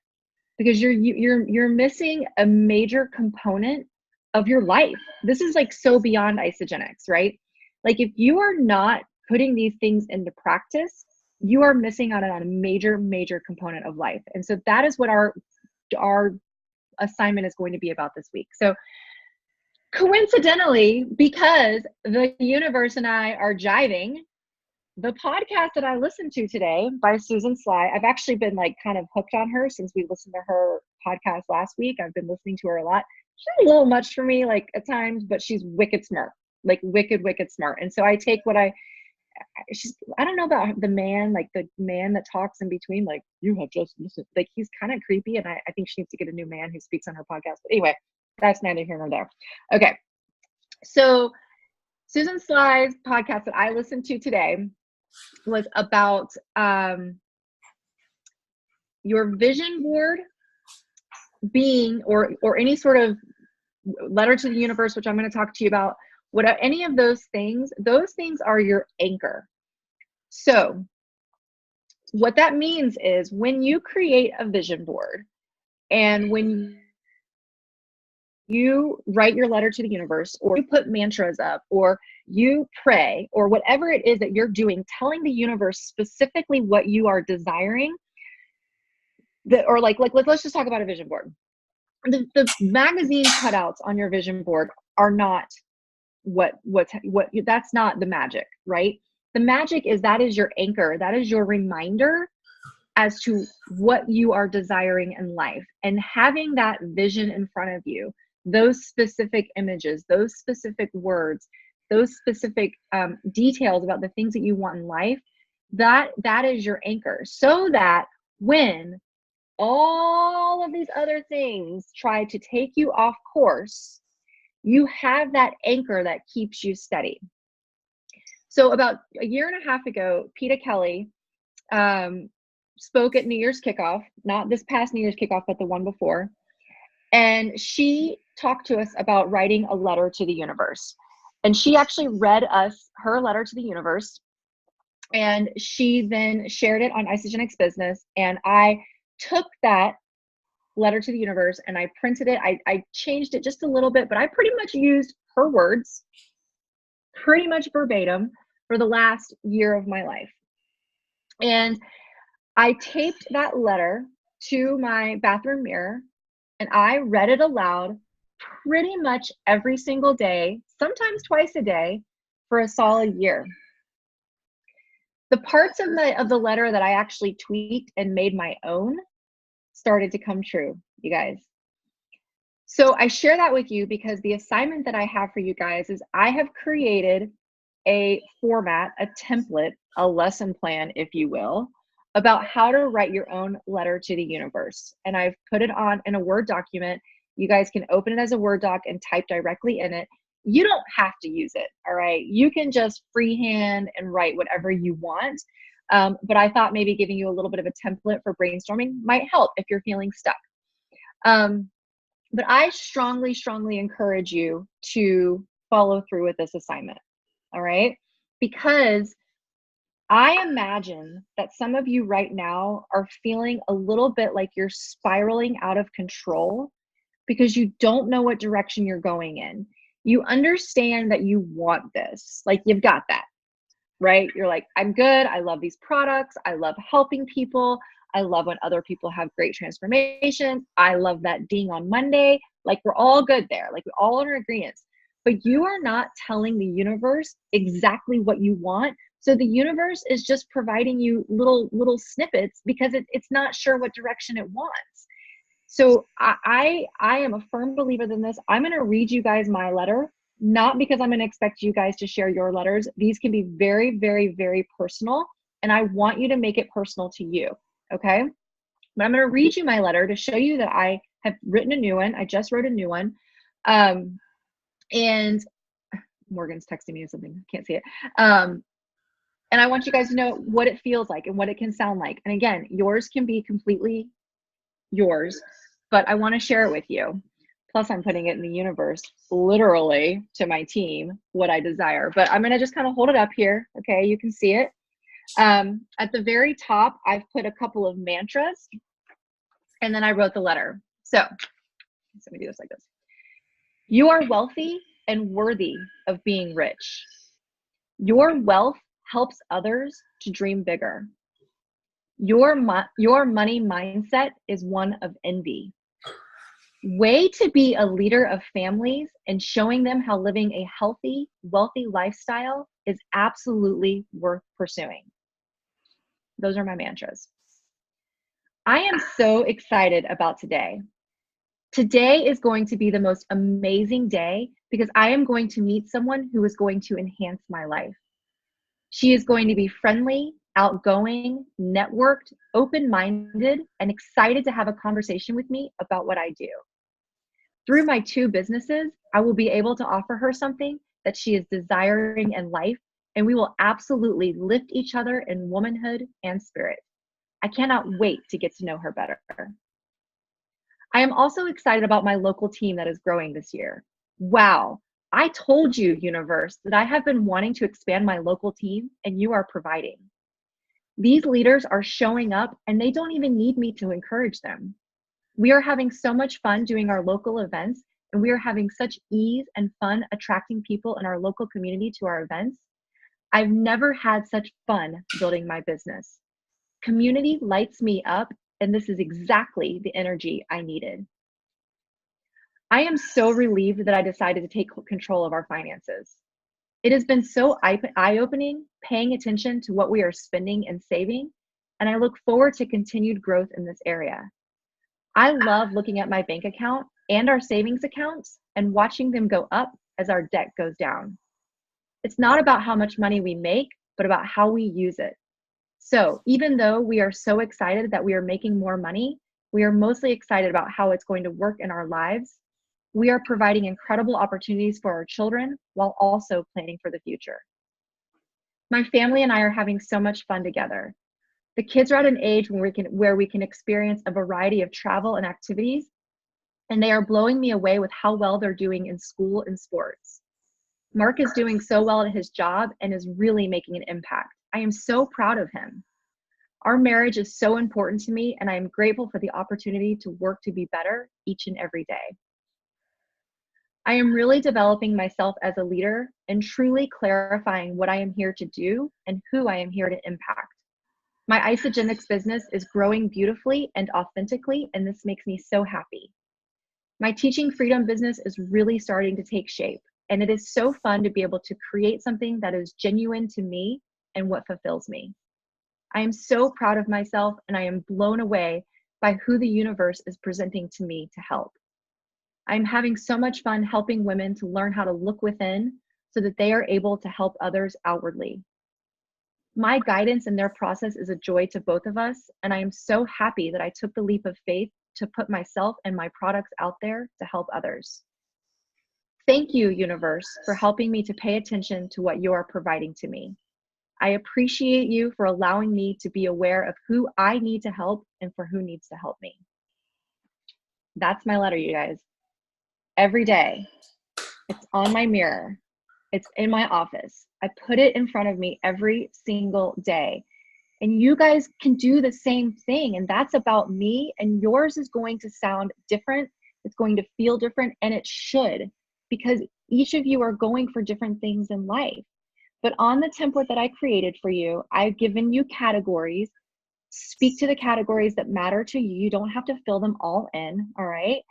because you're missing a major component of your life. This is like so beyond Isagenix, right? Like, if you are not putting these things into practice, you are missing out on a major component of life. And so that is what our assignment is going to be about this week. So coincidentally, because the universe and I are jiving, the podcast that I listened to today by Susan Sly, I've actually been like kind of hooked on her since we listened to her podcast last week. I've been listening to her a lot. She's a little much for me, like at times, but she's wicked smart, like wicked smart. And so I take what I don't know about the man, like the man that talks in between, like, you have just listened. Like, he's kind of creepy, and I think she needs to get a new man who speaks on her podcast. But anyway, that's neither here nor there. Okay. So Susan Sly's podcast that I listened to today was about your vision board being, or any sort of letter to the universe, which I'm going to talk to you about. Any of those things are your anchor. So what that means is when you create a vision board and when you write your letter to the universe, or you put mantras up, or you pray, or whatever it is that you're doing, telling the universe specifically what you are desiring, or let's just talk about a vision board. The magazine cutouts on your vision board are not that's not the magic, right? The magic is that is your anchor. That is your reminder as to what you are desiring in life, and having that vision in front of you, those specific images, those specific words, those specific details about the things that you want in life, that is your anchor. So that when all of these other things try to take you off course, you have that anchor that keeps you steady. So about a year and a half ago, Peta Kelly spoke at New Year's kickoff, not this past New Year's kickoff, but the one before. And she talked to us about writing a letter to the universe. And she actually read us her letter to the universe. And she then shared it on Isagenix Business. And I took that letter to the universe and I printed it. I changed it just a little bit, but I pretty much used her words, pretty much verbatim, for the last year of my life. And I taped that letter to my bathroom mirror and I read it aloud pretty much every single day, sometimes twice a day, for a solid year. The parts of the letter that I actually tweaked and made my own started to come true, you guys. So I share that with you because the assignment that I have for you guys is I have created a format, a template, a lesson plan, if you will, about how to write your own letter to the universe. And I've put it on in a Word document. You guys can open it as a Word doc and type directly in it. You don't have to use it, all right? You can just freehand and write whatever you want. But I thought maybe giving you a little bit of a template for brainstorming might help if you're feeling stuck. But I strongly, strongly encourage you to follow through with this assignment, all right? Because I imagine that some of you right now are feeling a little bit like you're spiraling out of control because you don't know what direction you're going in. You understand that you want this, like you've got that, right? You're like, I'm good. I love these products. I love helping people. I love when other people have great transformations. I love that ding on Monday. Like we're all good there. Like we're all in agreement. But you are not telling the universe exactly what you want. So the universe is just providing you little snippets because it's not sure what direction it wants. So I am a firm believer in this. I'm going to read you guys my letter, not because I'm going to expect you guys to share your letters. These can be very, very, very personal. And I want you to make it personal to you. Okay. But I'm going to read you my letter to show you that I have written a new one. I just wrote a new one. And Morgan's texting me something. Can't see it. And I want you guys to know what it feels like and what it can sound like. And again, yours can be completely yours, but I want to share it with you. Plus I'm putting it in the universe, literally to my team, what I desire. But I'm going to just kind of hold it up here. Okay. You can see it. At the very top, I've put a couple of mantras and then I wrote the letter. So let me do this like this. You are wealthy and worthy of being rich. Your wealth helps others to dream bigger. Your money mindset is one of envy. Way to be a leader of families and showing them how living a healthy, wealthy lifestyle is absolutely worth pursuing. Those are my mantras. I am so excited about today. Today is going to be the most amazing day because I am going to meet someone who is going to enhance my life. She is going to be friendly, outgoing, networked, open-minded, and excited to have a conversation with me about what I do. Through my 2 businesses, I will be able to offer her something that she is desiring in life, and we will absolutely lift each other in womanhood and spirit. I cannot wait to get to know her better. I am also excited about my local team that is growing this year. Wow, I told you, universe, that I have been wanting to expand my local team, and you are providing. These leaders are showing up, and they don't even need me to encourage them. We are having so much fun doing our local events, and we are having such ease and fun attracting people in our local community to our events. I've never had such fun building my business. Community lights me up, and this is exactly the energy I needed. I am so relieved that I decided to take control of our finances. It has been so eye-opening, paying attention to what we are spending and saving, and I look forward to continued growth in this area. I love looking at my bank account and our savings accounts and watching them go up as our debt goes down. It's not about how much money we make, but about how we use it. So even though we are so excited that we are making more money, we are mostly excited about how it's going to work in our lives. We are providing incredible opportunities for our children while also planning for the future. My family and I are having so much fun together. The kids are at an age where we can experience a variety of travel and activities, and they are blowing me away with how well they're doing in school and sports. Mark is doing so well at his job and is really making an impact. I am so proud of him. Our marriage is so important to me, and I am grateful for the opportunity to work to be better each and every day. I am really developing myself as a leader and truly clarifying what I am here to do and who I am here to impact. My Isagenix business is growing beautifully and authentically, and this makes me so happy. My Teaching Freedom business is really starting to take shape, and it is so fun to be able to create something that is genuine to me and what fulfills me. I am so proud of myself, and I am blown away by who the universe is presenting to me to help. I'm having so much fun helping women to learn how to look within so that they are able to help others outwardly. My guidance in their process is a joy to both of us, and I am so happy that I took the leap of faith to put myself and my products out there to help others. Thank you, universe, for helping me to pay attention to what you are providing to me. I appreciate you for allowing me to be aware of who I need to help and for who needs to help me. That's my letter, you guys. Every day, it's on my mirror. It's in my office. I put it in front of me every single day. And you guys can do the same thing. And that's about me. And yours is going to sound different. It's going to feel different. And it should, because each of you are going for different things in life. But on the template that I created for you, I've given you categories. Speak to the categories that matter to you. You don't have to fill them all in, all right?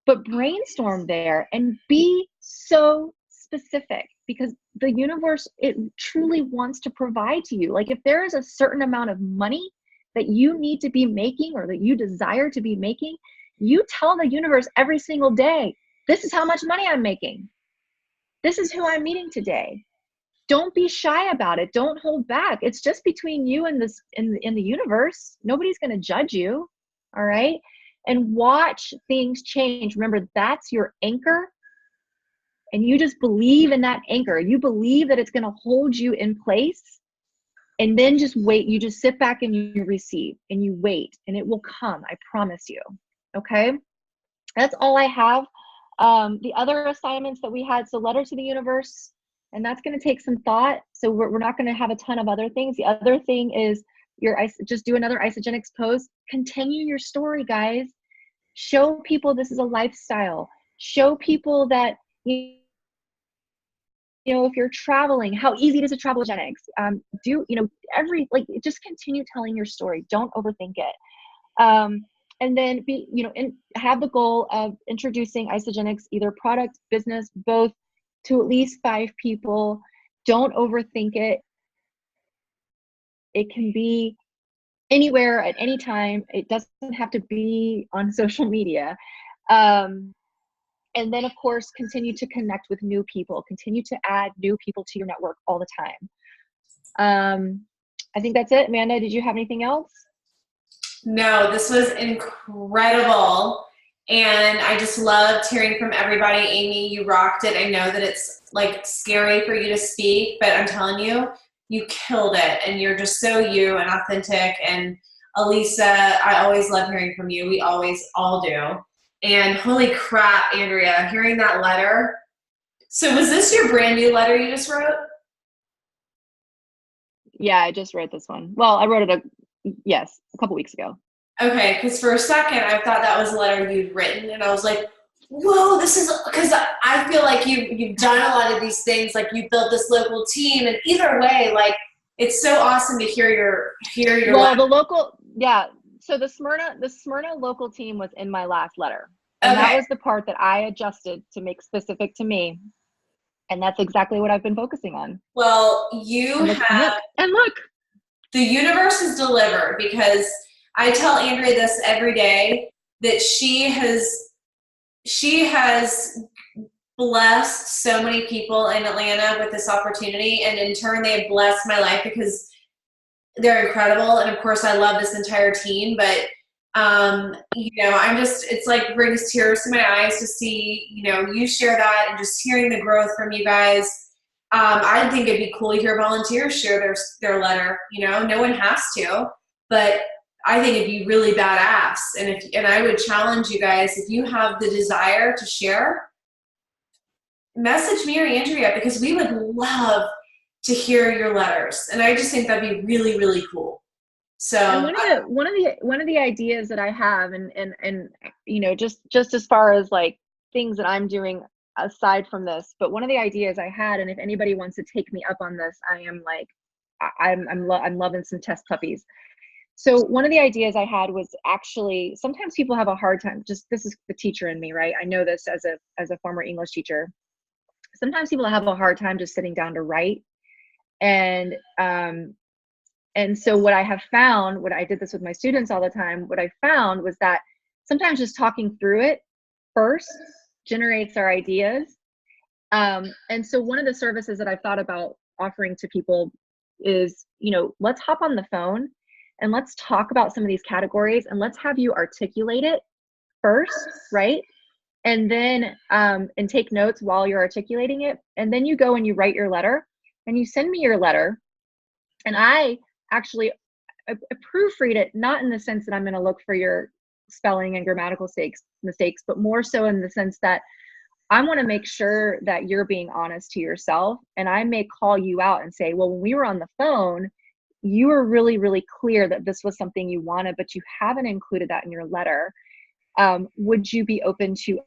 But brainstorm there and be so specific, because the universe, it truly wants to provide to you. Like if there is a certain amount of money that you need to be making or that you desire to be making, you tell the universe every single day, this is how much money I'm making. This is who I'm meeting today. Don't be shy about it. Don't hold back. It's just between you and this in the universe. Nobody's going to judge you. All right. And watch things change. Remember, that's your anchor. And you just believe in that anchor. You believe that it's going to hold you in place. And then just wait. You just sit back and you receive and you wait, and it will come. I promise you. Okay. That's all I have. The other assignments that we had, so letter to the universe, and that's going to take some thought. So we're not going to have a ton of other things. The other thing is just do another Isagenix post. Continue your story, guys. Show people this is a lifestyle. Show people that, you know, if you're traveling, how easy it is to travel with Isagenix. Just continue telling your story. Don't overthink it. and then have the goal of introducing Isagenix, either product, business, both, to at least 5 people. Don't overthink it. It can be anywhere at any time. It doesn't have to be on social media. And then, of course, continue to connect with new people. Continue to add new people to your network all the time. I think that's it. Amanda, did you have anything else? No, this was incredible. And I just loved hearing from everybody. Amy, you rocked it. I know that it's like scary for you to speak, but I'm telling you, you killed it. And you're just so you and authentic. And Elisa, I always love hearing from you. We always all do. And holy crap, Andrea, hearing that letter. So was this your brand new letter you just wrote? Yeah, I just wrote this one. Well, I wrote it a couple weeks ago. Okay, because for a second I thought that was a letter you'd written, and I was like, whoa, this is, because I feel like you've done a lot of these things, like you built this local team, and either way, like, it's so awesome to hear your Well, letter. the local, yeah. So the Smyrna local team was in my last letter. And Okay. that was the part that I adjusted to make specific to me. And that's exactly what I've been focusing on. Well, you have, and look. the universe is delivered, because I tell Andrea this every day, that she has blessed so many people in Atlanta with this opportunity, and in turn they have blessed my life because they're incredible. And of course I love this entire team, but it's like brings tears to my eyes to see, you share that, and just hearing the growth from you guys. I think it'd be cool to hear volunteers share their letter. No one has to, but I think it'd be really badass. And I would challenge you guys, if you have the desire to share, message me or Andrea, because we would love to hear your letters. And I just think that'd be really, really cool. So and one of the ideas that I have, and just as far as like things that I'm doing aside from this, but one of the ideas I had, and if anybody wants to take me up on this, I'm loving some test puppies. So one of the ideas I had was, actually, sometimes people have a hard time, this is the teacher in me, right? I know this as a former English teacher. Sometimes people have a hard time just sitting down to write. And so what I have found, what I did this with my students all the time, what I found was that sometimes just talking through it first generates our ideas. And so one of the services that I've thought about offering to people is, let's hop on the phone and let's talk about some of these categories, and let's have you articulate it first, right? And then, and take notes while you're articulating it. And then you go and you write your letter, and you send me your letter. And I actually proofread it, not in the sense that I'm going to look for your spelling and grammatical mistakes, but more so in the sense that I want to make sure that you're being honest to yourself. And I may call you out and say, well, when we were on the phone, you were really, really clear that this was something you wanted, but you haven't included that in your letter. Would you be open to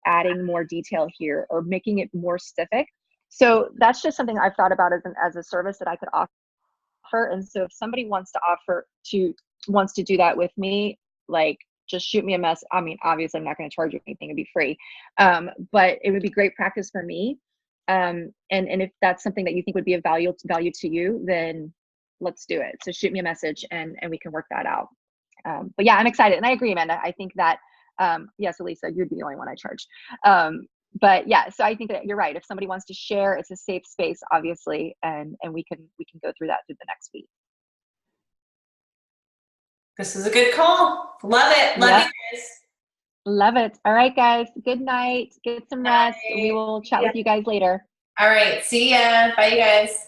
adding more detail here or making it more specific? So that's just something I've thought about as a service that I could offer. And so if somebody wants to do that with me, like, just shoot me a mess. I mean, obviously I'm not going to charge you anything, it'd be free. But it would be great practice for me. And if that's something that you think would be of value to you, then let's do it. So shoot me a message and we can work that out. But yeah, I'm excited. And I agree, Amanda. I think that, yes, Elisa, you'd be the only one I charge. But yeah, so I think that you're right. If somebody wants to share, it's a safe space, obviously, and we can go through that through the next week. this is a good call. Love it. Love you guys. Love it. All right, guys. Good night. Get some rest. We will chat with you guys later. All right. See ya. Bye, you guys.